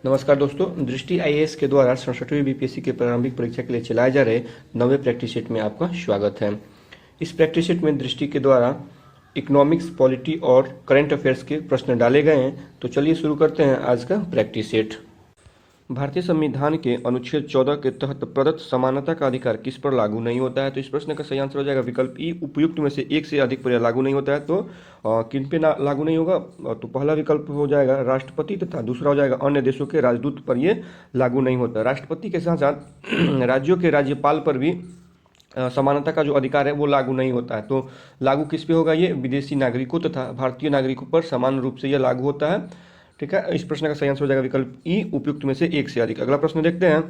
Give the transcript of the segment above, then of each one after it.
नमस्कार दोस्तों, दृष्टि आईएएस के द्वारा 67वीं बीपीएससी के प्रारंभिक परीक्षा के लिए चलाए जा रहे नवे प्रैक्टिस सेट में आपका स्वागत है। इस प्रैक्टिस सेट में दृष्टि के द्वारा इकोनॉमिक्स, पॉलिटी और करंट अफेयर्स के प्रश्न डाले गए हैं। तो चलिए शुरू करते हैं आज का प्रैक्टिस सेट। भारतीय संविधान के अनुच्छेद 14 के तहत प्रदत्त समानता का अधिकार किस पर लागू नहीं होता है? तो इस प्रश्न का सही आंसर हो जाएगा विकल्प ई, उपयुक्त में से एक से अधिक पर लागू नहीं होता है। तो किन पे लागू नहीं होगा? तो पहला विकल्प हो जाएगा राष्ट्रपति, तथा दूसरा हो जाएगा अन्य देशों के राजदूत पर ये लागू नहीं होता। राष्ट्रपति के साथ साथ राज्यों के राज्यपाल पर भी समानता का जो अधिकार है वो लागू नहीं होता है। तो लागू किस पे होगा? ये विदेशी नागरिकों तथा भारतीय नागरिकों पर समान रूप से यह लागू होता है। ठीक है, इस प्रश्न का सही आंसर हो जाएगा विकल्प ई, उपयुक्त में से एक से अधिक। अगला प्रश्न देखते हैं,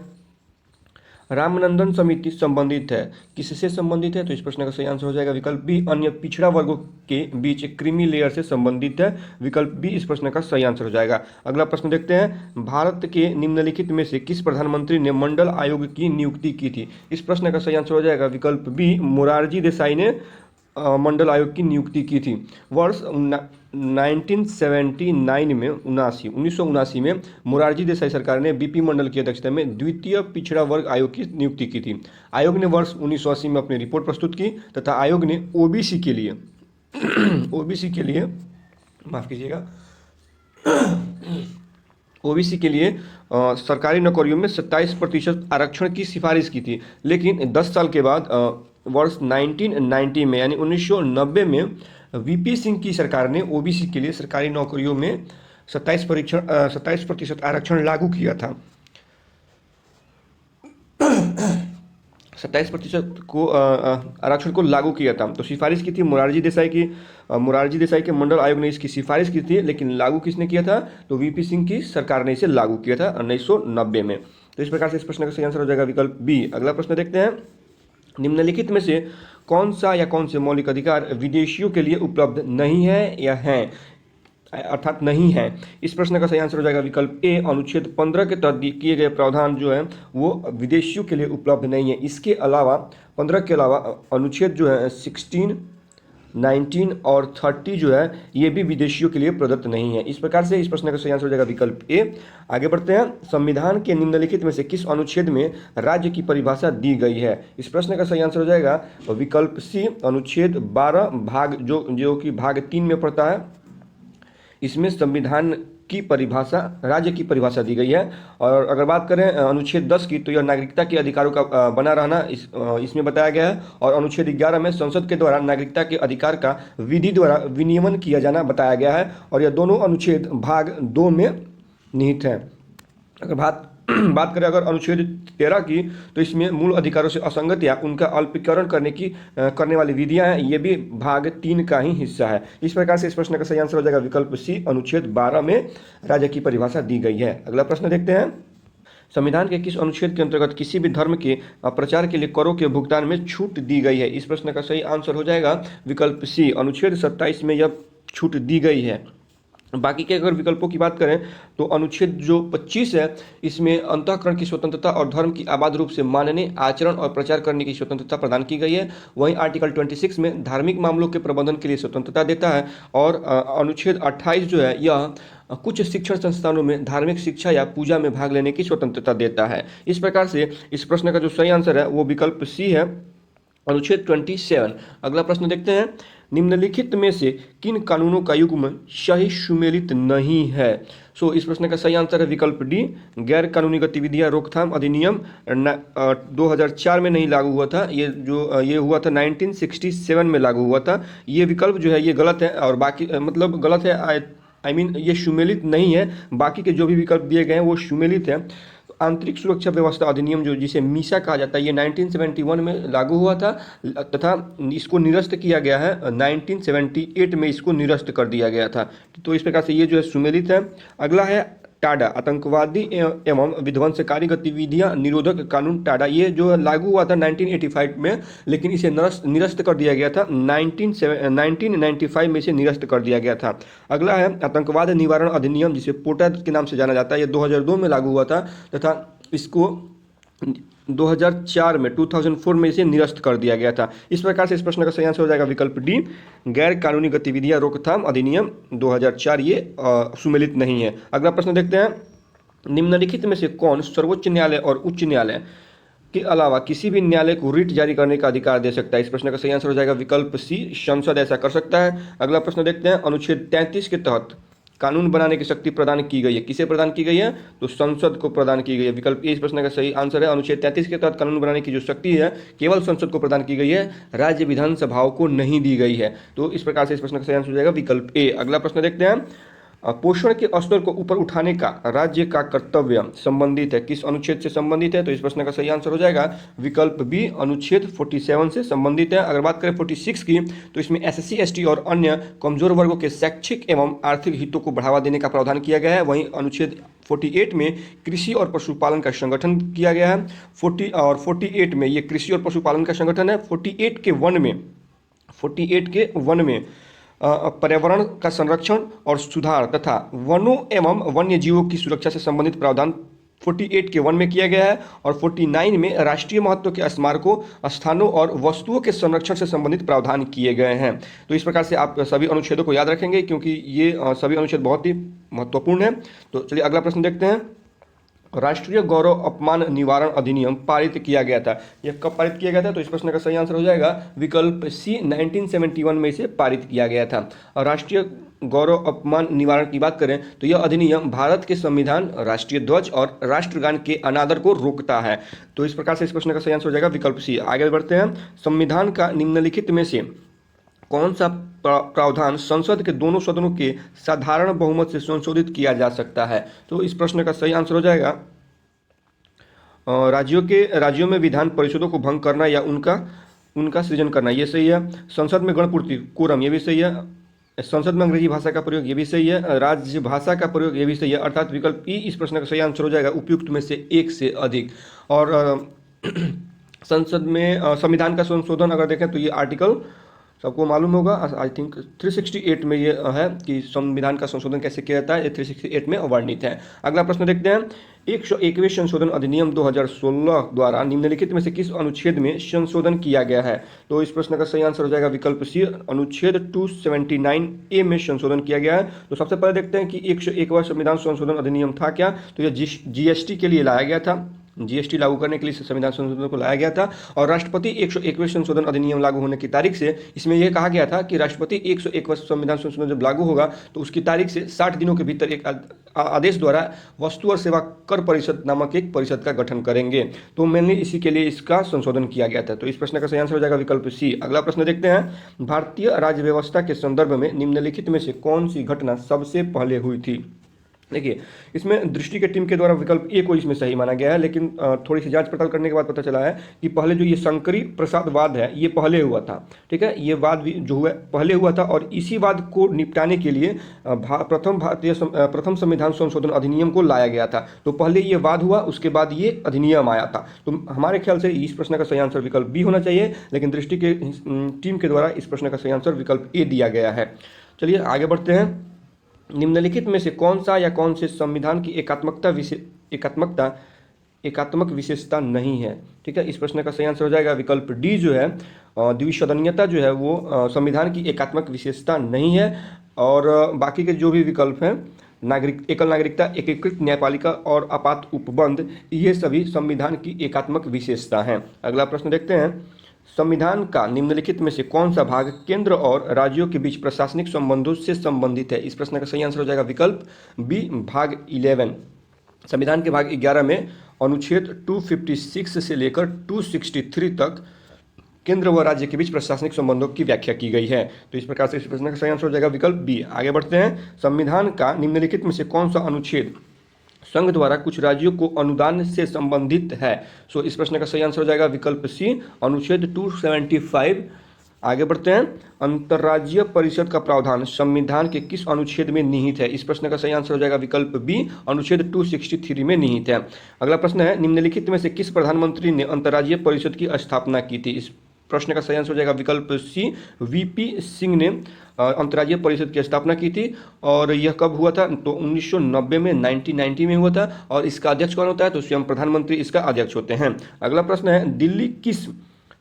रामनंदन समिति संबंधित है, किससे संबंधित है? तो इस प्रश्न का सही आंसर हो जाएगा विकल्प बी, अन्य पिछड़ा वर्गों के बीच क्रीमी लेयर से संबंधित है। विकल्प बी इस प्रश्न का सही आंसर हो जाएगा। अगला प्रश्न देखते हैं, भारत के निम्नलिखित में से किस प्रधानमंत्री ने मंडल आयोग की नियुक्ति की थी? इस प्रश्न का सही आंसर हो जाएगा विकल्प बी, मोरारजी देसाई ने मंडल आयोग की नियुक्ति की थी। वर्ष 1979 में 1979 में मोरारजी देसाई सरकार ने बीपी मंडल की अध्यक्षता में द्वितीय पिछड़ा वर्ग आयोग की नियुक्ति की थी। आयोग ने वर्ष 1980 में अपनी रिपोर्ट प्रस्तुत की तथा आयोग ने ओबीसी के लिए माफ कीजिएगा, ओबीसी के लिए सरकारी नौकरियों में 27% आरक्षण की सिफारिश की थी। लेकिन 10 साल के बाद वर्ष 1990 में यानी 1990 में वीपी सिंह की सरकार ने ओबीसी के लिए सरकारी नौकरियों में 27% आरक्षण लागू किया था। 27% को आरक्षण को लागू किया था। तो सिफारिश की थी मोरारजी देसाई की। मोरारजी देसाई के मंडल आयोग ने इसकी सिफारिश की थी, लेकिन लागू किसने किया था? तो वीपी सिंह की सरकार ने इसे लागू किया था 1990 में। तो इस प्रकार से इस प्रश्न का सही आंसर हो जाएगा विकल्प बी। अगला प्रश्न देखते हैं, निम्नलिखित में से कौन से मौलिक अधिकार विदेशियों के लिए उपलब्ध नहीं है या हैं, अर्थात नहीं है? इस प्रश्न का सही आंसर हो जाएगा विकल्प ए, अनुच्छेद 15 के तहत किए गए प्रावधान जो है वो विदेशियों के लिए उपलब्ध नहीं है। इसके अलावा 15 के अलावा अनुच्छेद जो है 16, 19 और 30 जो है ये भी विदेशियों के लिए प्रदत्त नहीं है। इस प्रकार से इस प्रश्न का सही आंसर हो जाएगा विकल्प ए। आगे बढ़ते हैं, संविधान के निम्नलिखित में से किस अनुच्छेद में राज्य की परिभाषा दी गई है? इस प्रश्न का सही आंसर हो जाएगा विकल्प सी, अनुच्छेद 12 भाग जो कि भाग 3 में पड़ता है। इसमें संविधान की परिभाषा, राज्य की परिभाषा दी गई है। और अगर बात करें अनुच्छेद 10 की, तो यह नागरिकता के अधिकारों का बना रहना इसमें बताया गया है। और अनुच्छेद 11 में संसद के द्वारा नागरिकता के अधिकार का विधि द्वारा विनियमन किया जाना बताया गया है। और यह दोनों अनुच्छेद भाग 2 में निहित है। अगर बात करें अगर अनुच्छेद 13 की, तो इसमें मूल अधिकारों से असंगत या उनका अल्पीकरण करने वाली विधियां हैं, ये भी भाग 3 का ही हिस्सा है। इस प्रकार से इस प्रश्न का सही आंसर हो जाएगा विकल्प सी, अनुच्छेद 12 में राज्य की परिभाषा दी गई है। अगला प्रश्न देखते हैं, संविधान के किस अनुच्छेद के अंतर्गत किसी भी धर्म के प्रचार के लिए करों के भुगतान में छूट दी गई है? इस प्रश्न का सही आंसर हो जाएगा विकल्प सी, अनुच्छेद 27 में यह छूट दी गई है। बाकी के अगर विकल्पों की बात करें तो अनुच्छेद जो 25 है, इसमें अंतःकरण की स्वतंत्रता और धर्म की आबाद रूप से मानने, आचरण और प्रचार करने की स्वतंत्रता प्रदान की गई है। वहीं आर्टिकल 26 में धार्मिक मामलों के प्रबंधन के लिए स्वतंत्रता देता है। और अनुच्छेद 28 जो है यह कुछ शिक्षण संस्थानों में धार्मिक शिक्षा या पूजा में भाग लेने की स्वतंत्रता देता है। इस प्रकार से इस प्रश्न का जो सही आंसर है वो विकल्प सी है, अनुच्छेद 27। अगला प्रश्न देखते हैं, निम्नलिखित में से किन कानूनों का युग्म सही सुमेलित नहीं है? इस प्रश्न का सही आंसर है विकल्प डी, गैर कानूनी गतिविधियां रोकथाम अधिनियम 2004 में नहीं लागू हुआ था। ये हुआ था 1967 में लागू हुआ था। ये विकल्प जो है ये गलत है, और बाकी मतलब गलत है, ये सुमेलित नहीं है। बाकी के जो भी विकल्प दिए गए हैं वो सुमेलित है। आंतरिक सुरक्षा व्यवस्था अधिनियम जो जिसे मीसा कहा जाता है, ये 1971 में लागू हुआ था तथा इसको निरस्त किया गया है 1978 में, इसको निरस्त कर दिया गया था। तो इस प्रकार से ये जो है सुमेलित है। अगला है टाडा, आतंकवादी एवं विध्वंसकारी गतिविधियां निरोधक कानून टाडा। ये जो लागू हुआ था 1985 में, लेकिन इसे निरस्त कर दिया गया था 1995 में इसे निरस्त कर दिया गया था। अगला है आतंकवाद निवारण अधिनियम, जिसे पोटा के नाम से जाना जाता है। ये 2002 में लागू हुआ था तथा इसको 2004 में इसे निरस्त कर दिया गया था। इस प्रकार से इस प्रश्न का सही आंसर हो जाएगा विकल्प डी, गैर कानूनी गतिविधियां रोकथाम अधिनियम 2004, ये सुमेलित नहीं है। अगला प्रश्न देखते हैं, निम्नलिखित में से कौन सर्वोच्च न्यायालय और उच्च न्यायालय के अलावा किसी भी न्यायालय को रिट जारी करने का अधिकार दे सकता है? इस प्रश्न का सही आंसर हो जाएगा विकल्प सी, संसद ऐसा कर सकता है। अगला प्रश्न देखते हैं, अनुच्छेद 33 के तहत कानून बनाने की शक्ति प्रदान की गई है, किसे प्रदान की गई है? तो संसद को प्रदान की गई है। विकल्प ए इस प्रश्न का सही आंसर है। अनुच्छेद 33 के तहत कानून बनाने की जो शक्ति है केवल संसद को प्रदान की गई है, राज्य विधानसभाओं को नहीं दी गई है। तो इस प्रकार से इस प्रश्न का सही आंसर हो जाएगा विकल्प ए। अगला प्रश्न देखते हैं, पोषण के स्तर को ऊपर उठाने का राज्य का कर्तव्य संबंधित है, किस अनुच्छेद से संबंधित है? तो इस प्रश्न का सही आंसर हो जाएगा विकल्प बी, अनुच्छेद 47 से संबंधित है। अगर बात करें 46 की, तो इसमें एससी एसटी और अन्य कमजोर वर्गों के शैक्षिक एवं आर्थिक हितों को बढ़ावा देने का प्रावधान किया गया है। वहीं अनुच्छेद 48 में कृषि और पशुपालन का संगठन किया गया है। 48 में ये कृषि और पशुपालन का संगठन है। 48 के वन में पर्यावरण का संरक्षण और सुधार तथा वनों एवं वन्य जीवों की सुरक्षा से संबंधित प्रावधान 48 के वन में किया गया है। और 49 में राष्ट्रीय महत्व के स्मारकों, स्थानों और वस्तुओं के संरक्षण से संबंधित प्रावधान किए गए हैं। तो इस प्रकार से आप सभी अनुच्छेदों को याद रखेंगे क्योंकि ये सभी अनुच्छेद बहुत ही महत्वपूर्ण है। तो चलिए अगला प्रश्न देखते हैं, राष्ट्रीय गौरव अपमान निवारण अधिनियम पारित किया गया था, यह कब पारित किया गया था? तो इस प्रश्न का सही आंसर हो जाएगा विकल्प सी, 1971 में इसे पारित किया गया था। और राष्ट्रीय गौरव अपमान निवारण की बात करें तो यह अधिनियम भारत के संविधान, राष्ट्रीय ध्वज और राष्ट्रगान के अनादर को रोकता है। तो इस प्रकार से इस प्रश्न का सही आंसर हो जाएगा विकल्प सी। आगे बढ़ते हैं, संविधान का निम्नलिखित में से कौन सा प्रावधान संसद के दोनों सदनों के साधारण बहुमत से संशोधित किया जा सकता है? तो इस प्रश्न का सही आंसर हो जाएगा राज्यों में विधान परिषदों को भंग करना या उनका सृजन करना, ये सही है। संसद में गणपूर्ति कोरम, ये भी सही है। संसद में अंग्रेजी भाषा का प्रयोग, ये भी सही है। राज्य भाषा का प्रयोग, ये भी सही है। अर्थात विकल्प ई इस प्रश्न का सही आंसर हो जाएगा उपयुक्त में से एक से अधिक। और संसद में संविधान का संशोधन अगर देखें तो ये आर्टिकल सबको मालूम होगा, आई थिंक 368 में ये है कि संविधान का संशोधन कैसे किया जाता है, ये 368 में वर्णित है। अगला प्रश्न देखते हैं, 101वें संशोधन अधिनियम 2016 द्वारा निम्नलिखित में से किस अनुच्छेद में संशोधन किया गया है? तो इस प्रश्न का सही आंसर हो जाएगा विकल्प सी, अनुच्छेद 279A में संशोधन किया गया है। तो सबसे पहले देखते हैं कि 101वां संविधान संशोधन अधिनियम था क्या? तो यह जीएसटी के लिए लाया गया था, जीएसटी लागू करने के लिए संविधान संशोधन को लाया गया था। और राष्ट्रपति 101वें संशोधन अधिनियम लागू होने की तारीख से इसमें यह कहा गया था कि राष्ट्रपति 101वां संविधान संशोधन जब लागू होगा तो उसकी तारीख से 60 दिनों के भीतर एक आदेश द्वारा वस्तु और सेवा कर परिषद नामक एक परिषद का गठन करेंगे। तो मैंने इसी के लिए इसका संशोधन किया गया था। तो इस प्रश्न का सही आंसर हो जाएगा विकल्प सी। अगला प्रश्न देखते हैं, भारतीय राज्य व्यवस्था के संदर्भ में निम्नलिखित में से कौन सी घटना सबसे पहले हुई थी? देखिए, इसमें दृष्टि के टीम के द्वारा विकल्प ए को इसमें सही माना गया है, लेकिन थोड़ी सी जांच पड़ताल करने के बाद पता चला है कि पहले जो ये शंकरी प्रसाद वाद है ये पहले हुआ था। ठीक है, ये वाद भी जो हुआ पहले हुआ था और इसी वाद को निपटाने के लिए प्रथम संविधान संशोधन अधिनियम को लाया गया था। तो पहले ये वाद हुआ, उसके बाद ये अधिनियम आया था। तो हमारे ख्याल से इस प्रश्न का सही आंसर विकल्प बी होना चाहिए, लेकिन दृष्टि के टीम के द्वारा इस प्रश्न का सही आंसर विकल्प ए दिया गया है। चलिए आगे बढ़ते हैं, निम्नलिखित में से कौन सा या कौन से संविधान की एकात्मक विशेषता नहीं है? ठीक है, इस प्रश्न का सही आंसर हो जाएगा विकल्प डी जो है, द्विसदनीयता जो है वो संविधान की एकात्मक विशेषता नहीं है। और बाकी के जो भी विकल्प हैं, एकल नागरिकता, एकीकृत न्यायपालिका और आपात उपबंध, ये सभी संविधान की एकात्मक विशेषता हैं। अगला प्रश्न देखते हैं, संविधान का निम्नलिखित में से कौन सा भाग केंद्र और राज्यों के बीच प्रशासनिक संबंधों से संबंधित है? इस प्रश्न का सही आंसर हो जाएगा विकल्प बी, भाग 11। संविधान के भाग 11 में अनुच्छेद 256 से लेकर 263 तक केंद्र व राज्य के बीच प्रशासनिक संबंधों की व्याख्या की गई है। तो इस प्रकार से इस प्रश्न का सही आंसर हो जाएगा विकल्प बी। आगे बढ़ते हैं, संविधान का निम्नलिखित में से कौन सा अनुच्छेद संघ द्वारा कुछ राज्यों को अनुदान से संबंधित है? सो इस प्रश्न का सही आंसर हो जाएगा विकल्प सी, अनुच्छेद 275। आगे बढ़ते हैं, अंतर्राज्यीय परिषद का प्रावधान संविधान के किस अनुच्छेद में निहित है? इस प्रश्न का सही आंसर हो जाएगा विकल्प बी, अनुच्छेद 263 में निहित है। अगला प्रश्न है, निम्नलिखित में से किस प्रधानमंत्री ने अंतर्राज्यीय परिषद की स्थापना की थी? इस प्रश्न का सही आंसर हो जाएगा विकल्प सी, वीपी सिंह ने अंतर्राज्यीय परिषद की स्थापना की थी। और यह कब हुआ था? तो 1990 में, 1990 में हुआ था। और इसका अध्यक्ष कौन होता है? तो स्वयं प्रधानमंत्री इसका अध्यक्ष होते हैं। अगला प्रश्न है, दिल्ली किस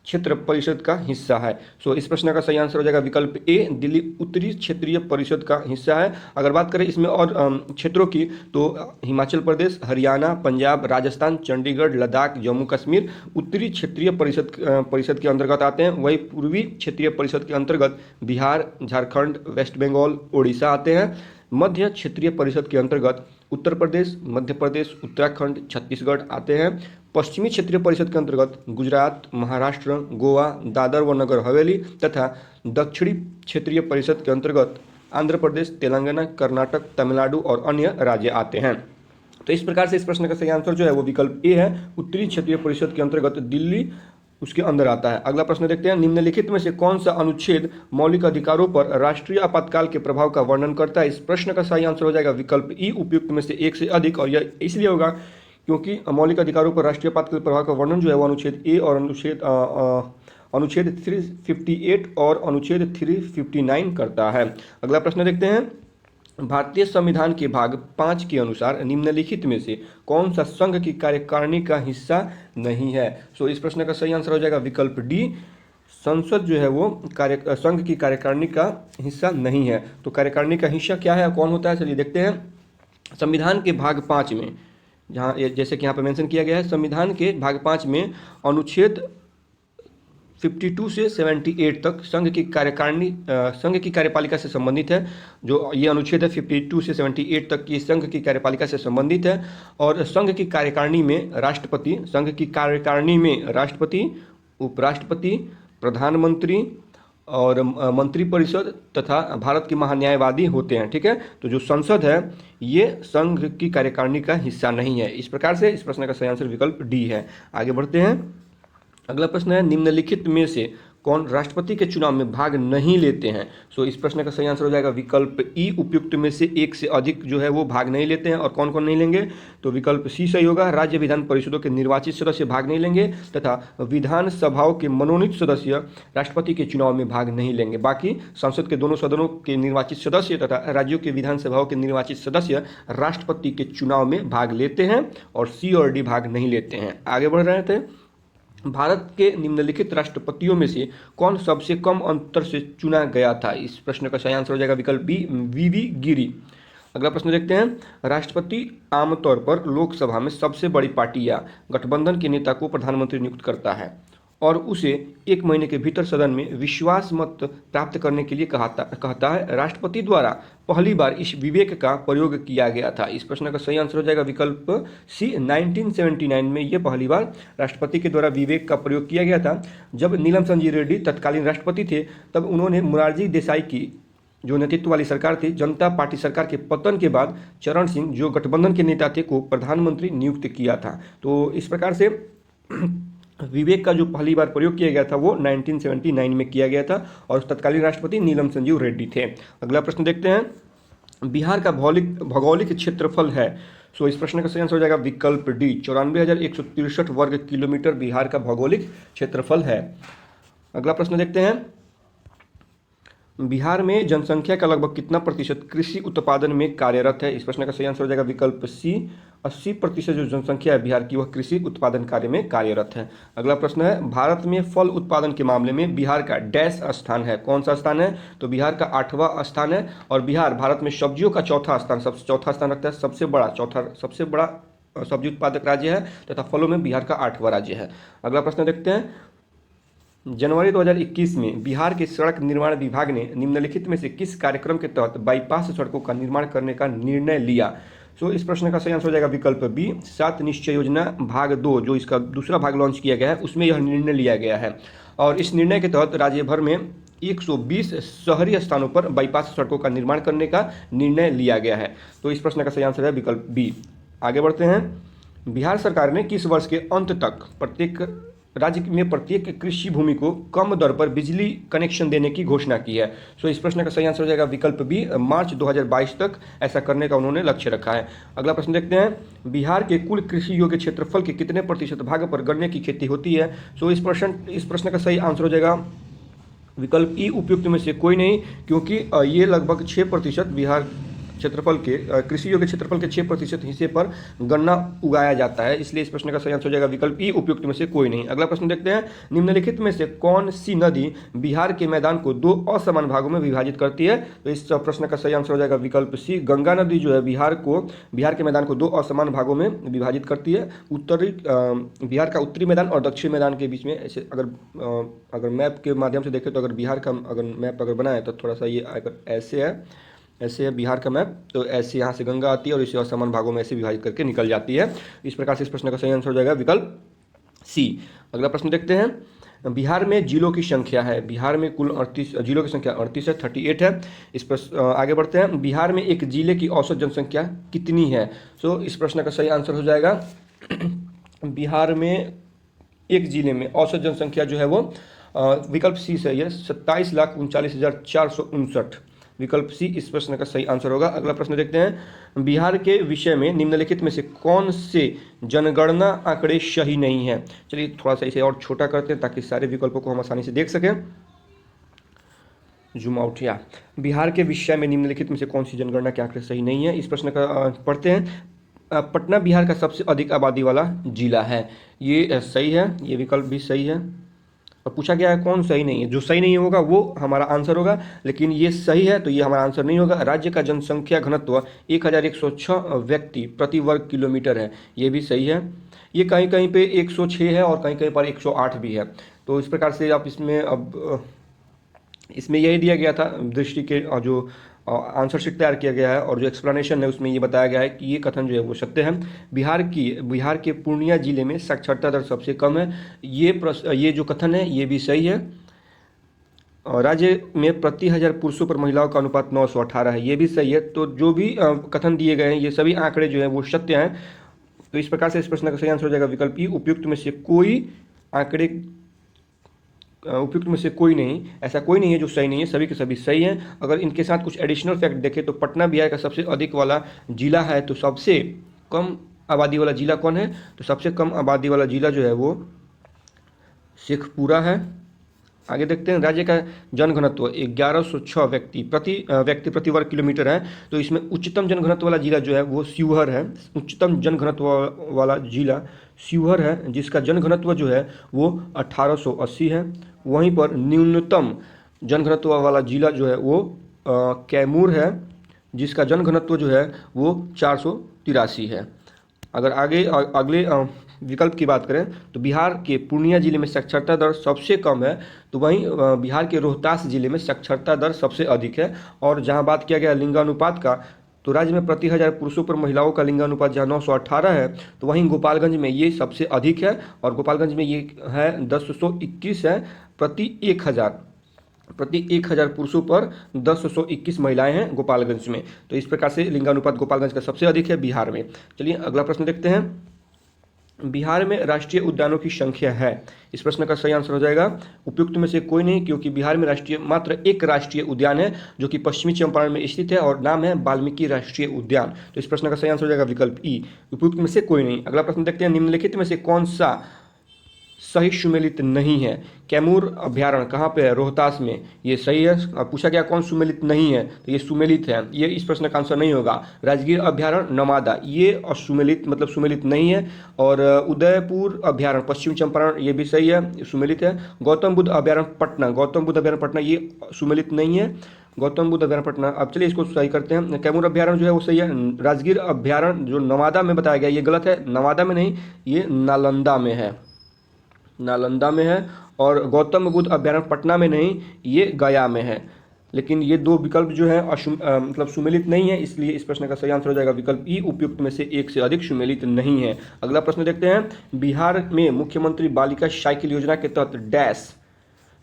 क्षेत्र परिषद का हिस्सा है। सो इस प्रश्न का सही आंसर हो जाएगा विकल्प ए, दिल्ली उत्तरी क्षेत्रीय परिषद का हिस्सा है। अगर बात करें इसमें और क्षेत्रों की, तो हिमाचल प्रदेश, हरियाणा, पंजाब, राजस्थान, चंडीगढ़, लद्दाख, जम्मू कश्मीर उत्तरी क्षेत्रीय परिषद के अंतर्गत आते हैं। वही पूर्वी क्षेत्रीय परिषद के अंतर्गत बिहार, झारखंड, वेस्ट बंगाल, उड़ीसा आते हैं। मध्य क्षेत्रीय परिषद के अंतर्गत उत्तर प्रदेश, मध्य प्रदेश, उत्तराखंड, छत्तीसगढ़ आते हैं। पश्चिमी क्षेत्रीय परिषद के अंतर्गत गुजरात, महाराष्ट्र, गोवा, दादर व नगर हवेली तथा दक्षिणी क्षेत्रीय परिषद के अंतर्गत आंध्र प्रदेश, तेलंगाना, कर्नाटक, तमिलनाडु और अन्य राज्य आते हैं। तो इस प्रकार से इस प्रश्न का सही आंसर जो है वो विकल्प ए है, उत्तरी क्षेत्रीय परिषद के अंतर्गत दिल्ली उसके अंदर आता है। अगला प्रश्न देखते हैं, निम्नलिखित में से कौन सा अनुच्छेद मौलिक अधिकारों पर राष्ट्रीय आपातकाल के प्रभाव का वर्णन करता है। इस प्रश्न का सही आंसर हो जाएगा विकल्प ई, उपयुक्त में से एक से अधिक। और यह इसलिए होगा क्योंकि मौलिक अधिकारों पर राष्ट्रीय आपातकाल के प्रभाव का वर्णन जो है वो अनुच्छेद ए और अनुच्छेद 358 और अनुच्छेद 359 करता है। अगला प्रश्न देखते हैं, भारतीय संविधान के भाग 5 के अनुसार निम्नलिखित में से कौन सा संघ की कार्यकारिणी का हिस्सा नहीं है। सो इस प्रश्न का सही आंसर हो जाएगा विकल्प डी, संसद जो है वो संघ की कार्यकारिणी का हिस्सा नहीं है। तो कार्यकारिणी का हिस्सा क्या है, कौन होता है, चलिए देखते हैं। संविधान के भाग 5 में, जहाँ जैसे कि यहाँ पर मेंशन किया गया है, संविधान के भाग 5 में अनुच्छेद 52 से 78 तक संघ की कार्यकारिणी संघ की कार्यपालिका से संबंधित है। जो ये अनुच्छेद है 52 से 78 तक की संघ की कार्यपालिका से संबंधित है। और संघ की कार्यकारिणी में राष्ट्रपति, संघ की कार्यकारिणी में राष्ट्रपति, उपराष्ट्रपति, प्रधानमंत्री और मंत्रिपरिषद तथा भारत के महान्यायवादी होते हैं। ठीक है, तो जो संसद है ये संघ की कार्यकारिणी का हिस्सा नहीं है। इस प्रकार से इस प्रश्न का सही आंसर विकल्प डी है। आगे बढ़ते हैं, अगला प्रश्न है, निम्नलिखित में से कौन राष्ट्रपति के चुनाव में भाग नहीं लेते हैं। सो इस प्रश्न का सही आंसर हो जाएगा विकल्प ई, उपयुक्त में से एक से अधिक जो है वो भाग नहीं लेते हैं। और कौन कौन नहीं लेंगे, तो विकल्प सी सही होगा, राज्य विधान परिषदों के निर्वाचित सदस्य भाग नहीं लेंगे तथा विधान सभाओं के मनोनीत सदस्य राष्ट्रपति के चुनाव में भाग नहीं लेंगे। बाकी संसद के दोनों सदनों के निर्वाचित सदस्य तथा राज्यों के विधानसभाओं के निर्वाचित सदस्य राष्ट्रपति के चुनाव में भाग लेते हैं और सी और डी भाग नहीं लेते हैं। आगे बढ़ रहे थे, भारत के निम्नलिखित राष्ट्रपतियों में से कौन सबसे कम अंतर से चुना गया था। इस प्रश्न का सही आंसर हो जाएगा विकल्प बी, वीवी गिरी। अगला प्रश्न देखते हैं, राष्ट्रपति आमतौर पर लोकसभा में सबसे बड़ी पार्टी या गठबंधन के नेता को प्रधानमंत्री नियुक्त करता है और उसे 1 महीने के भीतर सदन में विश्वास मत प्राप्त करने के लिए कहता है। राष्ट्रपति द्वारा पहली बार इस विवेक का प्रयोग किया गया था। इस प्रश्न का सही आंसर हो जाएगा विकल्प सी, 1979 में ये पहली बार राष्ट्रपति के द्वारा विवेक का प्रयोग किया गया था। जब नीलम संजीव रेड्डी तत्कालीन राष्ट्रपति थे तब उन्होंने मोरारजी देसाई की जो नेतृत्व वाली सरकार थी, जनता पार्टी सरकार के पतन के बाद चरण सिंह जो गठबंधन के नेता थे को प्रधानमंत्री नियुक्त किया था। तो इस प्रकार से विवेक का जो पहली बार प्रयोग किया गया था वो 1979 में किया गया था और तत्कालीन राष्ट्रपति नीलम संजीव रेड्डी थे। अगला प्रश्न देखते हैं, बिहार का भौगोलिक क्षेत्रफल है। सो इस प्रश्न का सही आंसर हो जाएगा विकल्प डी, 94,163 वर्ग किलोमीटर बिहार का भौगोलिक क्षेत्रफल है। अगला प्रश्न देखते हैं, बिहार में जनसंख्या का लगभग कितना प्रतिशत कृषि उत्पादन में कार्यरत है। इस प्रश्न का सही आंसर हो जाएगा विकल्प सी, 80% जो जनसंख्या है बिहार की वह कृषि उत्पादन कार्य में कार्यरत है। अगला प्रश्न है, भारत में फल उत्पादन के मामले में बिहार का डैश स्थान है। कौन सा स्थान है, तो बिहार का 8वां स्थान है। और बिहार भारत में सब्जियों का चौथा स्थान रखता है, सबसे बड़ा सब्जी उत्पादक राज्य है तथा फलों में बिहार का 8वां राज्य है। अगला प्रश्न देखते हैं, जनवरी 2021 में बिहार के सड़क निर्माण विभाग ने निम्नलिखित में से किस कार्यक्रम के तहत बाईपास सड़कों का निर्माण करने का निर्णय लिया। सो इस प्रश्न का सही आंसर हो जाएगा विकल्प बी, 7 निश्चय योजना भाग 2 जो इसका दूसरा भाग लॉन्च किया गया है उसमें यह निर्णय लिया गया है। और इस निर्णय के तहत राज्य भर में 120 शहरी स्थानों पर बाईपास सड़कों का निर्माण करने का निर्णय लिया गया है। तो इस प्रश्न का सही आंसर है विकल्प बी। आगे बढ़ते हैं, बिहार सरकार ने किस वर्ष के अंत तक राज्य में प्रत्येक कृषि भूमि को कम दर पर बिजली कनेक्शन देने की घोषणा की है। सो इस प्रश्न का सही आंसर हो जाएगा विकल्प बी, मार्च 2022 तक ऐसा करने का उन्होंने लक्ष्य रखा है। अगला प्रश्न देखते हैं, बिहार के कुल कृषि योग्य क्षेत्रफल के कितने प्रतिशत भाग पर गन्ने की खेती होती है। सो इस प्रश्न का सही आंसर हो जाएगा विकल्प ई, उपयुक्त में से कोई नहीं, क्योंकि ये लगभग 6% बिहार क्षेत्रफल के कृषि योग्य क्षेत्रफल के 6% हिस्से पर गन्ना उगाया जाता है, इसलिए इस प्रश्न का सही आंसर हो जाएगा विकल्प ई, उपयुक्त में से कोई नहीं। अगला प्रश्न देखते हैं, निम्नलिखित में से कौन सी नदी बिहार के मैदान को दो असमान भागों में विभाजित करती है? तो इस प्रश्न का सही आंसर हो जाएगा विकल्प सी, गंगा नदी जो है बिहार के मैदान को दो असमान भागों में विभाजित करती है। बिहार का उत्तरी मैदान और दक्षिणी मैदान के बीच में ऐसे अगर मैप के माध्यम से देखें तो अगर बिहार का अगर मैप अगर बनाए तो थोड़ा सा ये अगर ऐसे है बिहार का मैप, तो ऐसे यहाँ से गंगा आती है और इसे असमान भागों में ऐसे विभाजित करके निकल जाती है। इस प्रकार से इस प्रश्न का सही आंसर हो जाएगा विकल्प सी। अगला प्रश्न देखते हैं, बिहार में जिलों की संख्या है, बिहार में कुल 38 जिलों की संख्या 38 है, 38 है। इस पर आगे बढ़ते हैं, बिहार में एक जिले की औसत जनसंख्या कितनी है? सो इस प्रश्न का सही आंसर हो जाएगा बिहार में एक जिले में औसत जनसंख्या जो है वो विकल्प सी सही है, 27,39,459। विकल्प सी इस प्रश्न का सही आंसर होगा। अगला प्रश्न देखते हैं, बिहार के विषय में निम्नलिखित में से कौन से जनगणना आंकड़े सही नहीं है? चलिए थोड़ा सा इसे और छोटा करते हैं ताकि सारे विकल्पों को हम आसानी से देख सकें। जूम आउट या बिहार के विषय में निम्नलिखित में से कौन सी जनगणना के आंकड़े सही नहीं है? इस प्रश्न का पढ़ते हैं, पटना बिहार का सबसे अधिक आबादी वाला जिला है, ये सही है, ये विकल्प भी सही है। और पूछा गया है कौन सही नहीं है, जो सही नहीं होगा वो हमारा आंसर होगा, लेकिन ये सही है तो ये हमारा आंसर नहीं होगा। राज्य का जनसंख्या घनत्व 1106 व्यक्ति प्रति वर्ग किलोमीटर है, ये भी सही है। ये कहीं कहीं पे 106 है और कहीं कहीं पर 108 भी है। तो इस प्रकार से आप इसमें यही दिया गया था दृष्टि के जो आंसर शीट तैयार किया गया है और जो एक्सप्लेनेशन है उसमें ये बताया गया है कि ये कथन जो है वो सत्य है। बिहार के पूर्णिया जिले में साक्षरता दर सबसे कम है, ये जो कथन है ये भी सही है। राज्य में प्रति 1000 पुरुषों पर महिलाओं का अनुपात 918 है, ये भी सही है। तो जो भी कथन दिए गए हैं ये सभी आंकड़े जो है वो सत्य हैं। तो इस प्रकार से इस प्रश्न का सही आंसर हो जाएगा विकल्प ई, उपयुक्त में से कोई नहीं, ऐसा कोई नहीं है जो सही नहीं है, सभी के सभी सही हैं। अगर इनके साथ कुछ एडिशनल फैक्ट देखें तो पटना बिहार का सबसे अधिक वाला जिला है, तो सबसे कम आबादी वाला जिला कौन है? तो सबसे कम आबादी वाला जिला जो है वो शेखपुरा है। आगे देखते हैं, राज्य का जनघनत्व 1106 व्यक्ति प्रति वर्ग किलोमीटर है, तो इसमें उच्चतम जनघनत्व वाला जिला जो है वो शिवहर है। उच्चतम जनघनत्व वाला जिला शिवहर है, जिसका जनघनत्व जो है वो 1880 है। वहीं पर न्यूनतम जनघनत्व वाला जिला जो है वो कैमूर है, जिसका जनघनत्व जो है वो 483 है। अगर अगले विकल्प की बात करें तो बिहार के पूर्णिया जिले में साक्षरता दर सबसे कम है, तो वहीं बिहार के रोहतास जिले में साक्षरता दर सबसे अधिक है। और जहां बात किया गया लिंगानुपात का, तो राज्य में प्रति 1000 पुरुषों पर महिलाओं का लिंगानुपात जहां 918 है, तो वहीं गोपालगंज में ये सबसे अधिक है और गोपालगंज में ये है 1021 है। प्रति 1000 पुरुषों पर 1021 महिलाएं हैं गोपालगंज में। तो इस प्रकार से लिंगानुपात गोपालगंज का सबसे अधिक है बिहार में। चलिए अगला प्रश्न देखते हैं, बिहार में राष्ट्रीय उद्यानों की संख्या है? इस प्रश्न का सही आंसर हो जाएगा उपयुक्त में से कोई नहीं, क्योंकि बिहार में मात्र एक राष्ट्रीय उद्यान है जो कि पश्चिमी चंपारण में स्थित है और नाम है वाल्मीकि राष्ट्रीय उद्यान। तो इस प्रश्न का सही आंसर हो जाएगा विकल्प ई, उपयुक्त में से कोई नहीं। अगला प्रश्न देखते हैं, निम्नलिखित में से कौन सा सही सुमेलित नहीं है? कैमूर अभ्यारण्य कहाँ पे है? रोहतास में, ये सही है। पूछा गया कौन सुमेलित नहीं है, तो ये सुमेलित है, ये इस प्रश्न का आंसर नहीं होगा। राजगीर अभ्यारण्य नवादा, ये असुमेलित मतलब सुमेलित नहीं है। और उदयपुर अभ्यारण्य पश्चिम चंपारण, ये भी सही है, सुमेलित है। गौतम बुद्ध अभ्यारण्य पटना, ये सुमेलित नहीं है। गौतम बुद्ध अभ्यारण्य पटना, अब चलिए इसको सही करते हैं। कैमूर अभ्यारण्य जो है वो सही है। राजगीर अभ्यारण्य जो नवादा में बताया गया ये गलत है, नवादा में नहीं, ये नालंदा में है। और गौतम बुद्ध अभ्यारण्य पटना में नहीं, ये गया में है। लेकिन ये दो विकल्प जो है मतलब सुमेलित नहीं है, इसलिए इस प्रश्न का सही आंसर हो जाएगा विकल्प ई, उपयुक्त में से एक से अधिक सुमेलित नहीं है। अगला प्रश्न देखते हैं, बिहार में मुख्यमंत्री बालिका साइकिल योजना के तहत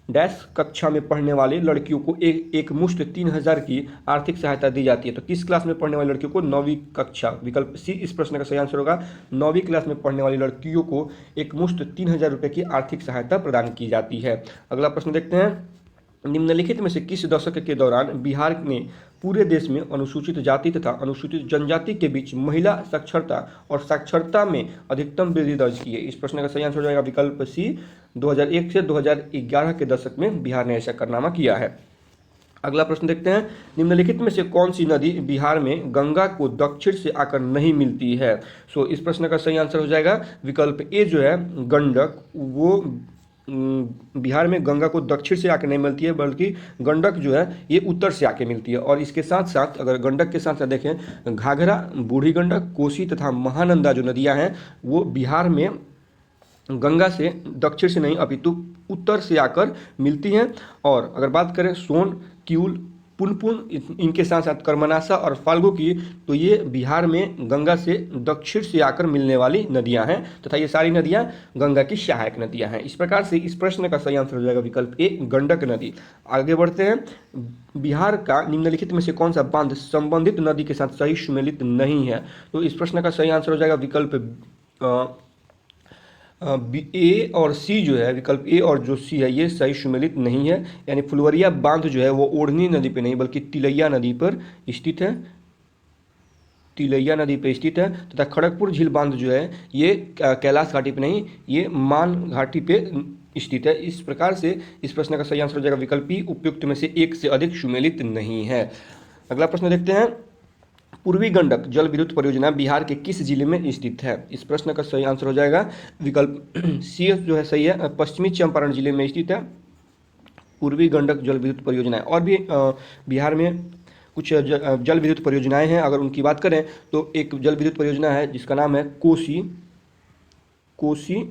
डैश कक्षा में पढ़ने वाली लड़कियों को एक मुश्त 3000 की आर्थिक सहायता दी जाती है। तो किस क्लास में पढ़ने वाली लड़कियों को? 9वीं कक्षा, विकल्प सी इस प्रश्न का सही आंसर होगा। 9वीं क्लास में पढ़ने वाली लड़कियों को एक मुश्त 3000 रुपये की आर्थिक सहायता प्रदान की जाती है। अगला प्रश्न देखते हैं, निम्नलिखित में से किस दशक के दौरान बिहार ने पूरे देश में अनुसूचित जाति तथा अनुसूचित जनजाति के बीच महिला साक्षरता और साक्षरता में अधिकतम वृद्धि दर्ज की है? इस प्रश्न का सही आंसर हो जाएगा विकल्प सी, 2001 से 2011 के दशक में बिहार ने ऐसा कारनामा किया है। अगला प्रश्न देखते हैं, निम्नलिखित में से कौन सी नदी बिहार में गंगा को दक्षिण से आकर नहीं मिलती है। सो इस प्रश्न का सही आंसर हो जाएगा विकल्प ए जो है गंडक। वो बिहार में गंगा को दक्षिण से आकर नहीं मिलती है, बल्कि गंडक जो है ये उत्तर से आके मिलती है। और इसके साथ साथ अगर गंडक के साथ साथ देखें, घाघरा, बूढ़ी गंडक, कोसी तथा महानंदा जो नदियां हैं वो बिहार में गंगा से दक्षिण से नहीं अपितु उत्तर से आकर मिलती हैं। और अगर बात करें सोन, किऊल, पुनपुन, इनके साथ साथ कर्मनाशा और फाल्गु की, तो ये बिहार में गंगा से दक्षिण से आकर मिलने वाली नदियां हैं तथा ये सारी नदियां गंगा की सहायक नदियां हैं। इस प्रकार से इस प्रश्न का सही आंसर हो जाएगा विकल्प ए गंडक नदी। आगे बढ़ते हैं, बिहार का निम्नलिखित में से कौन सा बांध संबंधित नदी के साथ सही सुमेलित नहीं है। तो इस प्रश्न का सही आंसर हो जाएगा विकल्प ए और सी जो है, विकल्प ए और जो सी है ये सही सुमेलित नहीं है। यानी फुलवरिया बांध जो है वो ओढ़नी नदी पे नहीं बल्कि तिलैया नदी पर स्थित है, तिलैया नदी पर स्थित है। तथा खड़गपुर झील बांध जो है ये कैलाश घाटी पे नहीं, ये मान घाटी पे स्थित है। इस प्रकार से इस प्रश्न का सही आंसर हो जाएगा विकल्प ई उपयुक्त में से एक से अधिक सुमेलित नहीं है। अगला प्रश्न देखते हैं, पूर्वी गंडक जल विद्युत परियोजना बिहार के किस जिले में स्थित है। इस प्रश्न का सही आंसर हो जाएगा विकल्प सी जो है सही है, पश्चिमी चंपारण जिले में स्थित है पूर्वी गंडक जल विद्युत परियोजना। और भी बिहार में कुछ जल विद्युत परियोजनाएं हैं। अगर उनकी बात करें तो एक जल विद्युत परियोजना है जिसका नाम है कोसी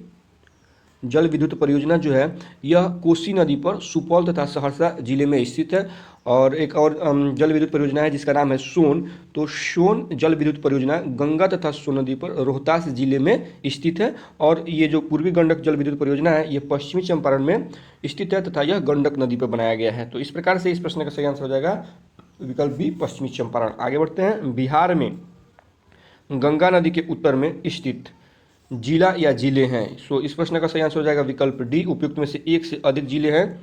जल विद्युत परियोजना जो है यह कोसी नदी पर सुपौल तथा सहरसा जिले में स्थित है। और एक और जल विद्युत परियोजना है जिसका नाम है सोन। तो सोन जल विद्युत परियोजना गंगा तथा सोन नदी पर रोहतास जिले में स्थित है। और ये जो पूर्वी गंडक जल विद्युत परियोजना है ये पश्चिमी चंपारण में स्थित है तथा यह गंडक नदी पर बनाया गया है। तो इस प्रकार से इस प्रश्न का सही आंसर हो जाएगा विकल्प बी पश्चिमी चंपारण। आगे बढ़ते हैं, बिहार में गंगा नदी के उत्तर में स्थित जिला या जिले हैं। सो इस प्रश्न का सही आंसर हो जाएगा विकल्प डी उपयुक्त में से एक से अधिक जिले हैं,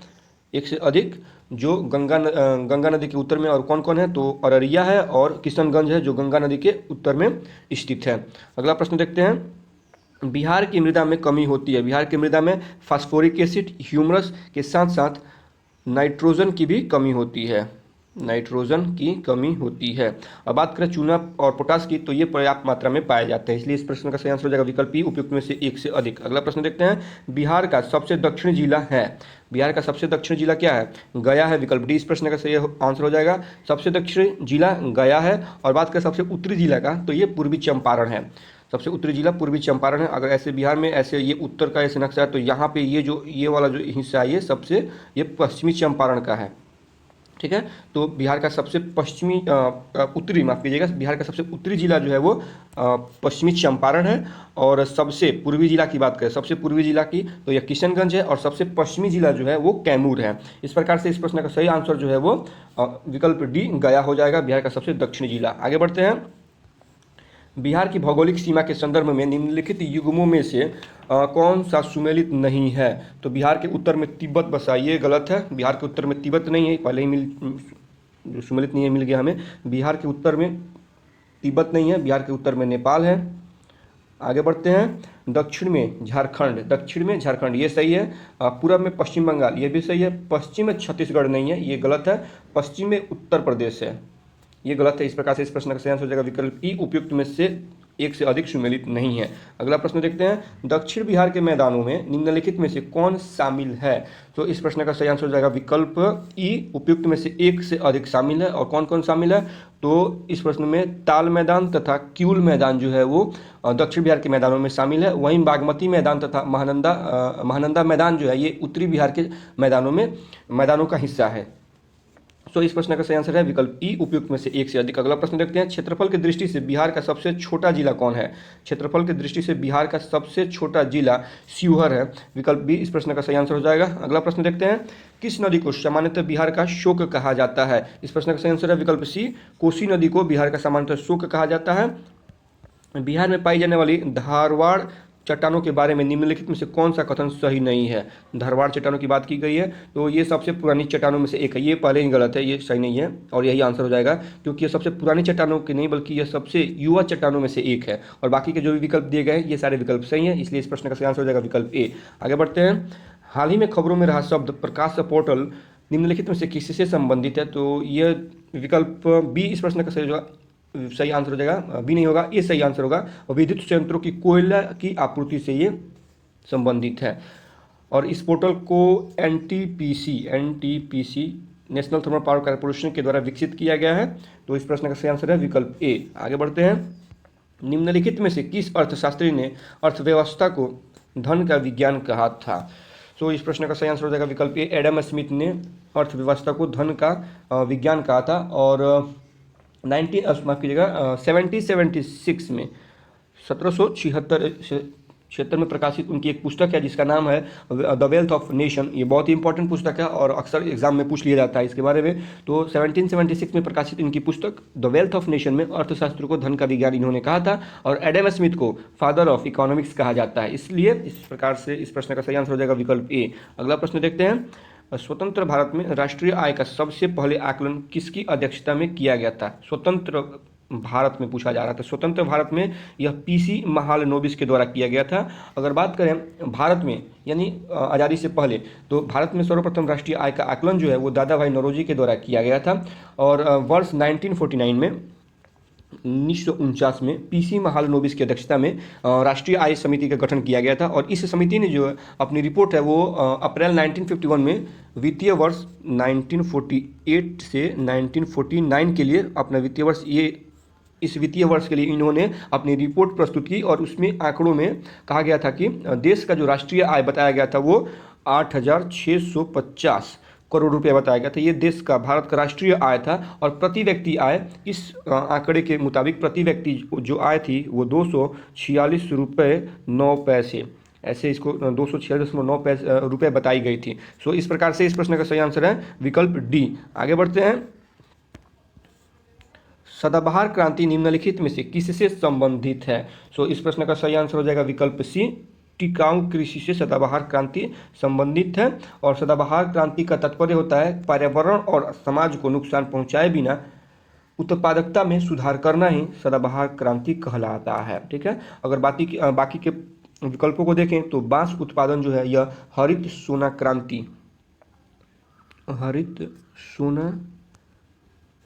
एक से अधिक जो गंगा नदी के उत्तर में। और कौन कौन है, तो अररिया है और किशनगंज है जो गंगा नदी के उत्तर में स्थित है। अगला प्रश्न देखते हैं, बिहार की मृदा में कमी होती है। बिहार की मृदा में फास्फोरिक एसिड, ह्यूमरस के साथ साथ नाइट्रोजन की भी कमी होती है, नाइट्रोजन की कमी होती है। अब बात करें चूना और पोटास की, तो ये पर्याप्त मात्रा में पाए जाते हैं। इसलिए इस प्रश्न का सही आंसर हो जाएगा विकल्प ई उपयुक्त में से एक से अधिक। अगला प्रश्न देखते हैं, बिहार का सबसे दक्षिणी जिला है। बिहार का सबसे दक्षिणी जिला क्या है, गया है। विकल्प डी इस प्रश्न का सही आंसर हो जाएगा, सबसे दक्षिणी जिला गया है। और बात करें सबसे उत्तरी जिला का, तो ये पूर्वी चंपारण है। सबसे उत्तरी जिला पूर्वी चंपारण है। अगर ऐसे बिहार में ऐसे ये उत्तर का ऐसे नक्शा है तो यहाँ पे ये वाला जो हिस्सा है ये पश्चिमी चंपारण का है, ठीक है। तो बिहार का सबसे पश्चिमी उत्तरी माफ कीजिएगा, बिहार का सबसे उत्तरी जिला जो है वो पश्चिमी चंपारण है। और सबसे पूर्वी जिला की बात करें, सबसे पूर्वी जिला की, तो यह किशनगंज है। और सबसे पश्चिमी जिला जो है वो कैमूर है। इस प्रकार से इस प्रश्न का सही आंसर जो है वो विकल्प डी गया हो जाएगा, बिहार का सबसे दक्षिणी जिला। आगे बढ़ते हैं, बिहार की भौगोलिक सीमा के संदर्भ में निम्नलिखित युग्मों में से कौन सा सुमेलित नहीं है। तो बिहार के उत्तर में तिब्बत बसा, ये गलत है। बिहार के उत्तर में तिब्बत नहीं है, पहले ही जो सुमेलित नहीं है मिल गया हमें। बिहार के उत्तर में तिब्बत नहीं है, बिहार के उत्तर में नेपाल है। आगे बढ़ते हैं, दक्षिण में झारखंड, ये सही है। पूरब में पश्चिम बंगाल, ये भी सही है। पश्चिम में छत्तीसगढ़ नहीं है, ये गलत है। पश्चिम में उत्तर प्रदेश है, ये गलत है। इस प्रकार से इस प्रश्न का सही आंसर हो जाएगा विकल्प ई उपयुक्त में से एक से अधिक सुमेलित नहीं है। अगला प्रश्न देखते हैं, दक्षिण बिहार के मैदानों में निम्नलिखित में से कौन शामिल है। तो इस प्रश्न का सही आंसर हो जाएगा विकल्प ई उपयुक्त में से एक से अधिक शामिल है। और कौन कौन शामिल है, तो इस प्रश्न में ताल मैदान तथा किऊल मैदान जो है वो दक्षिण बिहार के मैदानों में शामिल है। वहीं बागमती मैदान तथा महानंदा मैदान जो है ये उत्तरी बिहार के मैदानों का हिस्सा है। तो इस प्रश्न का सही आंसर है विकल्प ई उपयुक्त में से एक से अधिक। अगला प्रश्न देखते हैं, क्षेत्रफल की दृष्टि से बिहार का सबसे छोटा जिला कौन है। क्षेत्रफल की दृष्टि से बिहार का सबसे छोटा जिला शिवहर है। विकल्प बी इस प्रश्न का सही आंसर हो जाएगा। अगला प्रश्न देखते हैं, किस नदी को सामान्यतः बिहार का शोक कहा जाता है। इस प्रश्न का सही आंसर है विकल्प सी, कोसी नदी को बिहार का सामान्यतः शोक कहा जाता है। बिहार में पाई जाने वाली धारवाड़ चट्टानों के बारे में निम्नलिखित में से कौन सा कथन सही नहीं है। धारवाड़ चट्टानों की बात की गई है, तो ये सबसे पुरानी चट्टानों में से एक है। ये पहले ही गलत है, ये सही नहीं है और यही आंसर हो जाएगा, क्योंकि ये सबसे पुरानी चट्टानों की नहीं बल्कि ये सबसे युवा चट्टानों में से एक है। और बाकी के जो भी विकल्प दिए गए हैं ये सारे विकल्प सही हैं, इसलिए इस प्रश्न का सही आंसर हो जाएगा विकल्प ए। आगे बढ़ते हैं, हाल ही में खबरों में रहा शब्द प्रकाश पोर्टल निम्नलिखित में से किससे संबंधित है? तो यह विकल्प बी इस प्रश्न का सही आंसर हो जाएगा। बी नहीं होगा, ये सही आंसर होगा। विद्युत संयंत्रों की कोयला की आपूर्ति से ये संबंधित है। और इस पोर्टल को NTPC national thermal power corporation के द्वारा विकसित किया गया है। तो इस प्रश्न का सही आंसर है विकल्प ए। आगे बढ़ते हैं। निम्नलिखित में से किस अर्थशास्त्री ने अर्थव्यवस्था को धन का विज्ञान कहा था? तो इस प्रश्न का सही आंसर हो जाएगा विकल्प ए। एडम स्मिथ ने अर्थव्यवस्था को धन का विज्ञान कहा था। और 1776 में 1776 में प्रकाशित उनकी एक पुस्तक है जिसका नाम है द वेल्थ ऑफ नेशन। ये बहुत ही इंपॉर्टेंट पुस्तक है और अक्सर एग्जाम में पूछ लिया जाता है इसके बारे में। तो 1776 में प्रकाशित इनकी पुस्तक द वेल्थ ऑफ नेशन में अर्थशास्त्र को धन का विज्ञान इन्होंने कहा था। और एडम स्मिथ को फादर ऑफ इकोनॉमिक्स कहा जाता है। इसलिए इस प्रकार से इस प्रश्न का सही आंसर हो जाएगा विकल्प ए। अगला प्रश्न देखते हैं। स्वतंत्र भारत में राष्ट्रीय आय का सबसे पहले आकलन किसकी अध्यक्षता में किया गया था? स्वतंत्र भारत में पूछा जा रहा था। स्वतंत्र भारत में यह पीसी महालनोबिस के द्वारा किया गया था। अगर बात करें भारत में यानी आज़ादी से पहले, तो भारत में सर्वप्रथम राष्ट्रीय आय का आकलन जो है वो दादा भाई नौरोजी के द्वारा किया गया था। और वर्ष 1949 में 1949 में पीसी महालनोबिस की अध्यक्षता में राष्ट्रीय आय समिति का गठन किया गया था। और इस समिति ने जो अपनी रिपोर्ट है वो अप्रैल 1951 में वित्तीय वर्ष 1948 से 1949 के लिए अपना वित्तीय वर्ष इस वित्तीय वर्ष के लिए इन्होंने अपनी रिपोर्ट प्रस्तुत की। और उसमें आंकड़ों में कहा गया था कि देश का जो राष्ट्रीय आय बताया गया था वो 8,650 करोड़ रुपए बताया गया था। ये देश का भारत का राष्ट्रीय आय था। और प्रति व्यक्ति आय इस आंकड़े के मुताबिक प्रति व्यक्ति जो आय थी वो 246 रुपये 9 पैसे, ऐसे इसको 246.9 रुपये बताई गई थी। सो इस प्रकार से इस प्रश्न का सही आंसर है विकल्प डी। आगे बढ़ते हैं। सदाबहार क्रांति निम्नलिखित में से किससे संबंधित है? सो इस प्रश्न का सही आंसर हो जाएगा विकल्प सी। टिकाऊ कृषि से सदाबहार क्रांति संबंधित है। और सदाबहार क्रांति का तात्पर्य होता है पर्यावरण और समाज को नुकसान पहुंचाए बिना उत्पादकता में सुधार करना ही सदाबहार क्रांति कहलाता है। ठीक है। अगर बाकी के विकल्पों को देखें तो बांस उत्पादन जो है यह हरित सोना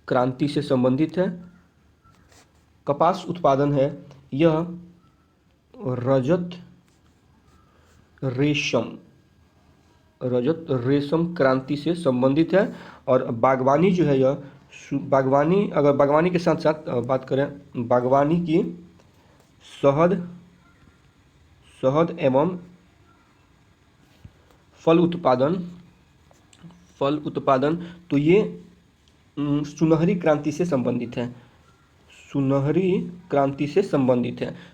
क्रांति से संबंधित है। कपास उत्पादन है यह रजत रेशम क्रांति से संबंधित है। और बागवानी जो है यह अगर बागवानी के साथ साथ बात करें बागवानी की शहद एवं फल उत्पादन तो ये सुनहरी क्रांति से संबंधित है।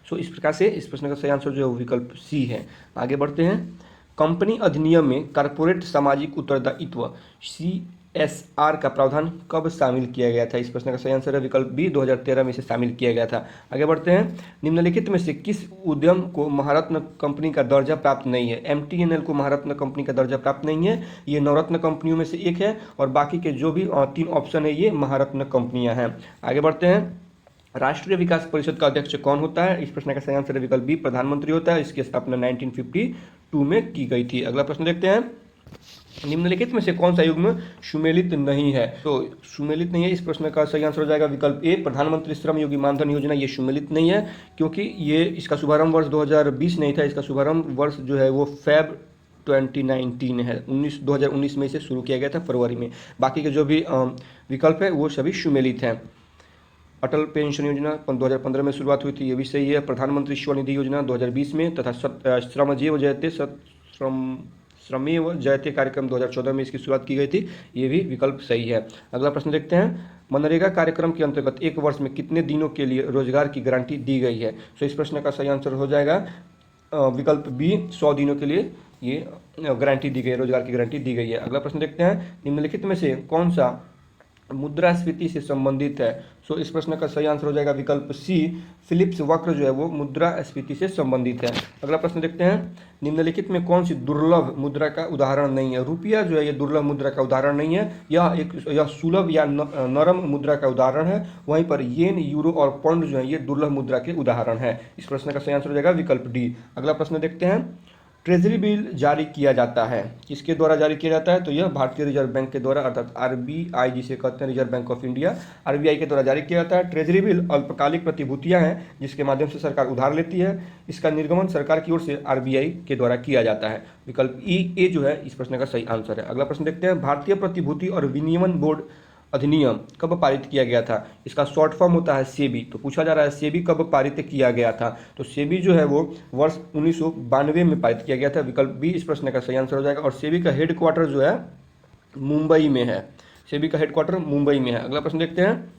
सो इस प्रकार से इस प्रश्न का सही आंसर जो है विकल्प सी है। आगे बढ़ते हैं। कंपनी अधिनियम में कॉर्पोरेट सामाजिक उत्तरदायित्व CSR का प्रावधान कब शामिल किया गया था? इस प्रश्न का सही आंसर है विकल्प बी। 2013 में इसे शामिल किया गया था। आगे बढ़ते हैं। निम्नलिखित में से किस उद्यम को महारत्न कंपनी का दर्जा प्राप्त नहीं है? MTNL को महारत्न कंपनी का दर्जा प्राप्त नहीं है। ये नवरत्न कंपनियों में से एक है। और बाकी के जो भी 3 ऑप्शन है ये महारत्न कंपनियां हैं। आगे बढ़ते हैं। राष्ट्रीय विकास परिषद का अध्यक्ष कौन होता है? इस प्रश्न का सही आंसर है विकल्प बी। प्रधानमंत्री होता है। इसकी स्थापना 1952 में की गई थी। अगला प्रश्न देखते हैं। निम्नलिखित में से कौन सा युग्म सुमेलित नहीं है? तो सुमेलित नहीं है, इस प्रश्न का सही आंसर हो जाएगा विकल्प ए। प्रधानमंत्री श्रम योगी मानधन योजना ये सुमेलित नहीं है, क्योंकि ये इसका शुभारंभ वर्ष 2020 नहीं था। इसका शुभारंभ वर्ष जो है वो फेब 2019 है। 2019 में इसे शुरू किया गया था फरवरी में। बाकी के जो भी विकल्प है वो सभी सुमेलित हैं। अटल पेंशन योजना 2015 में शुरुआत हुई थी, ये भी सही है। प्रधानमंत्री स्वनिधि योजना 2020 में, तथा श्रमेव जयते कार्यक्रम 2014 में इसकी शुरुआत की गई थी, ये भी विकल्प सही है। अगला प्रश्न देखते हैं। मनरेगा कार्यक्रम के अंतर्गत एक वर्ष में कितने दिनों के लिए रोजगार की गारंटी दी गई है? तो इस प्रश्न का सही आंसर हो जाएगा विकल्प बी। 100 दिनों के लिए ये गारंटी दी गई है, रोजगार की गारंटी दी गई है। अगला प्रश्न देखते हैं। निम्नलिखित में से कौन सा मुद्रास्फीति से संबंधित है? सो इस प्रश्न का सही आंसर हो जाएगा विकल्प सी। फिलिप्स वक्र जो है वो मुद्रास्फीति से संबंधित है। अगला प्रश्न देखते हैं। निम्नलिखित में कौन सी दुर्लभ मुद्रा का उदाहरण नहीं है? रुपया जो है ये दुर्लभ मुद्रा का उदाहरण नहीं है, यह सुलभ या नरम मुद्रा का उदाहरण है। वहीं पर येन, यूरो और पाउंड जो है ये दुर्लभ मुद्रा के उदाहरण है। इस प्रश्न का सही आंसर हो जाएगा विकल्प डी। अगला प्रश्न देखते हैं। ट्रेजरी बिल जारी किया जाता है, किसके द्वारा जारी किया जाता है? तो यह भारतीय रिजर्व बैंक के द्वारा अर्थात आरबीआई जिसे कहते हैं reserve bank of India, RBI के द्वारा जारी किया जाता है। ट्रेजरी बिल अल्पकालिक प्रतिभूतियां हैं जिसके माध्यम से सरकार उधार लेती है। इसका निर्गमन सरकार की ओर से आरबीआई के द्वारा किया जाता है। विकल्प ए जो है इस प्रश्न का सही आंसर है। अगला प्रश्न देखते हैं, भारतीय प्रतिभूति और विनियमन बोर्ड अधिनियम कब पारित किया गया था? इसका शॉर्ट फॉर्म होता है सेबी। तो पूछा जा रहा है सेबी कब पारित किया गया था? तो सेबी जो है वो वर्ष 1992 में पारित किया गया था। विकल्प बी इस प्रश्न का सही आंसर हो जाएगा। और सेबी का हेडक्वार्टर जो है मुंबई में है। सेबी का हेडक्वार्टर मुंबई में है। अगला प्रश्न देखते हैं,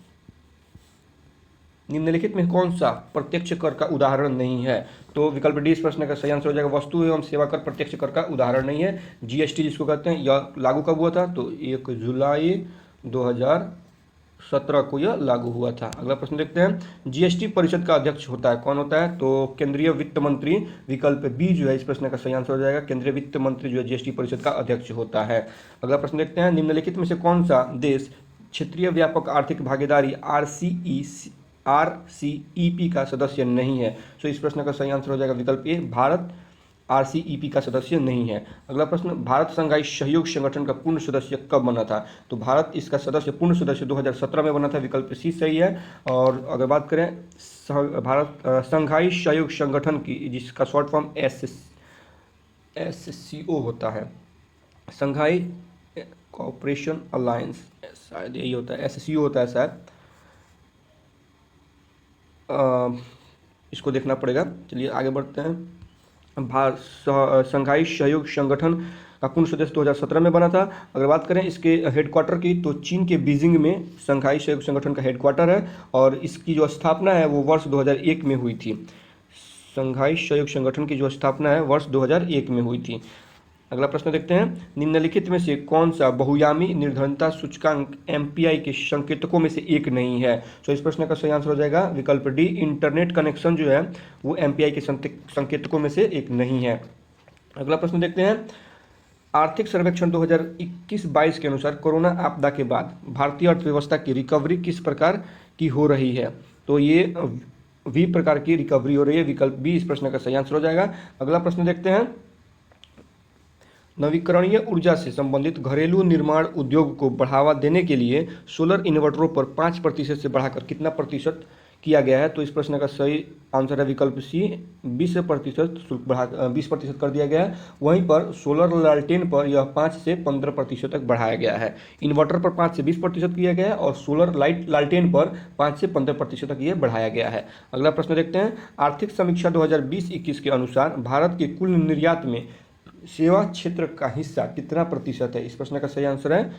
निम्नलिखित में कौन सा प्रत्यक्ष कर का उदाहरण नहीं है? तो विकल्प डी इस प्रश्न का सही आंसर हो जाएगा। वस्तु एवं सेवा कर प्रत्यक्ष कर का उदाहरण नहीं है। जीएसटी जिसको कहते हैं, यह लागू कब हुआ था? तो 1 जुलाई 2017 को यह लागू हुआ था। अगला प्रश्न देखते हैं, जीएसटी परिषद का अध्यक्ष होता है, कौन होता है? तो केंद्रीय वित्त मंत्री। विकल्प बी जो है इस प्रश्न का सही आंसर हो जाएगा। केंद्रीय वित्त मंत्री जो है जीएसटी परिषद का अध्यक्ष होता है। अगला प्रश्न देखते हैं, निम्नलिखित में से कौन सा देश क्षेत्रीय व्यापक आर्थिक भागीदारी आरसीईपी का सदस्य नहीं है? तो इस प्रश्न का सही आंसर हो जाएगा विकल्प ए, भारत आरसीईपी का सदस्य नहीं है। अगला प्रश्न, भारत संघाई सहयोग संगठन का पूर्ण सदस्य कब बना था? तो भारत इसका सदस्य पूर्ण सदस्य 2017 में बना था। विकल्प सी सही है। और अगर बात करें भारत संघाई सहयोग संगठन की, जिसका शॉर्ट फॉर्म एससीओ होता है, संघाई कोऑपरेशन अलायंस, शायद यही होता है, एससीओ होता है शायद। इसको देखना पड़ेगा। चलिए आगे बढ़ते हैं। संघाई सहयोग संगठन का पूर्ण सदस्य 2017 में बना था। अगर बात करें इसके हेडक्वार्टर की, तो चीन के बीजिंग में संघाई सहयोग संगठन का हेडक्वार्टर है और इसकी जो स्थापना है वो वर्ष 2001 में हुई थी। संघाई सहयोग संगठन की जो स्थापना है वर्ष 2001 में हुई थी। अगला प्रश्न देखते हैं, निम्नलिखित में से कौन सा बहुयामी निर्धनता सूचकांक एमपीआई के संकेतकों में से एक नहीं है? तो इस प्रश्न का सही आंसर हो जाएगा विकल्प डी, इंटरनेट कनेक्शन जो है वो एमपीआई के संकेतकों में से एक नहीं है। अगला प्रश्न देखते हैं, आर्थिक सर्वेक्षण 2021-22 के अनुसार कोरोना आपदा के बाद भारतीय अर्थव्यवस्था की रिकवरी किस प्रकार की हो रही है? तो ये वी प्रकार की रिकवरी हो रही है। विकल्प बी इस प्रश्न का सही आंसर हो जाएगा। अगला प्रश्न देखते हैं, नवीकरणीय ऊर्जा से संबंधित घरेलू निर्माण उद्योग को बढ़ावा देने के लिए सोलर इन्वर्टरों पर 5% से बढ़ाकर कितना प्रतिशत किया गया है? तो इस प्रश्न का सही आंसर है विकल्प सी, 20% शुल्क बढ़ा 20% कर दिया गया है। वहीं पर सोलर लालटेन पर यह 5 से 15% तक बढ़ाया गया है। इन्वर्टर पर 5 से 20% किया गया है और सोलर लालटेन पर 5 से 15% तक ये बढ़ाया गया है। अगला प्रश्न देखते हैं, आर्थिक समीक्षा 2020-21 के अनुसार भारत के कुल निर्यात में सेवा क्षेत्र का हिस्सा कितना प्रतिशत है? इस प्रश्न का सही आंसर है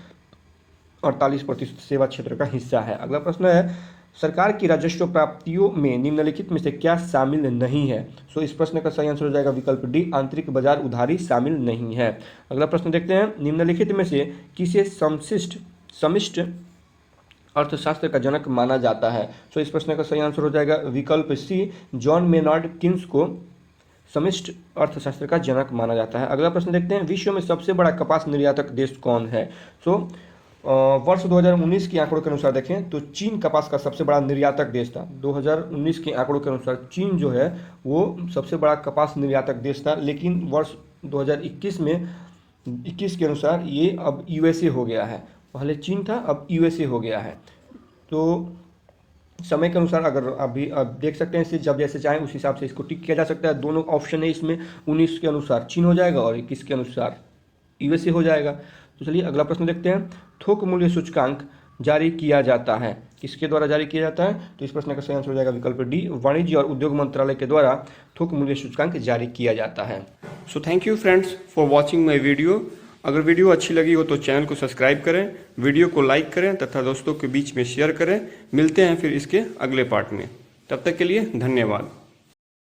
48% सेवा क्षेत्र का हिस्सा है। अगला प्रश्न है, सरकार की राजस्व प्राप्तियों में निम्नलिखित में से क्या शामिल नहीं है? सो इस प्रश्न का सही आंसर हो जाएगा विकल्प डी, आंतरिक बाजार उधारी शामिल नहीं है। अगला प्रश्न देखते हैं, निम्नलिखित में से किसे समिष्ट अर्थशास्त्र का जनक माना जाता है? सो इस प्रश्न का सही आंसर हो जाएगा विकल्प सी, जॉन मेनार्ड किन्स को समिष्ट अर्थशास्त्र का जनक माना जाता है। अगला प्रश्न देखते हैं, विश्व में सबसे बड़ा कपास निर्यातक देश कौन है? सो वर्ष 2019 के आंकड़ों के अनुसार देखें तो चीन कपास का सबसे बड़ा निर्यातक देश था। 2019 के आंकड़ों के अनुसार चीन जो है वो सबसे बड़ा कपास निर्यातक देश था, लेकिन वर्ष 2021 के अनुसार ये अब यूएसए हो गया है। पहले चीन था, अब यूएसए हो गया है। तो समय के अनुसार अगर अभी आप देख सकते हैं, इसे जब जैसे चाहें उस हिसाब से इसको टिक किया जा सकता है। दोनों ऑप्शन है इसमें, 19 के अनुसार चीन हो जाएगा और 21 के अनुसार यूएसए हो जाएगा। तो चलिए अगला प्रश्न देखते हैं, थोक मूल्य सूचकांक जारी किया जाता है, किसके द्वारा जारी किया जाता है? तो इस प्रश्न का सही आंसर हो जाएगा विकल्प डी, वाणिज्य और उद्योग मंत्रालय के द्वारा थोक मूल्य सूचकांक जारी किया जाता है। So thank you friends for watching my video. अगर वीडियो अच्छी लगी हो तो चैनल को सब्सक्राइब करें, वीडियो को लाइक करें तथा दोस्तों के बीच में शेयर करें। मिलते हैं फिर इसके अगले पार्ट में, तब तक के लिए धन्यवाद।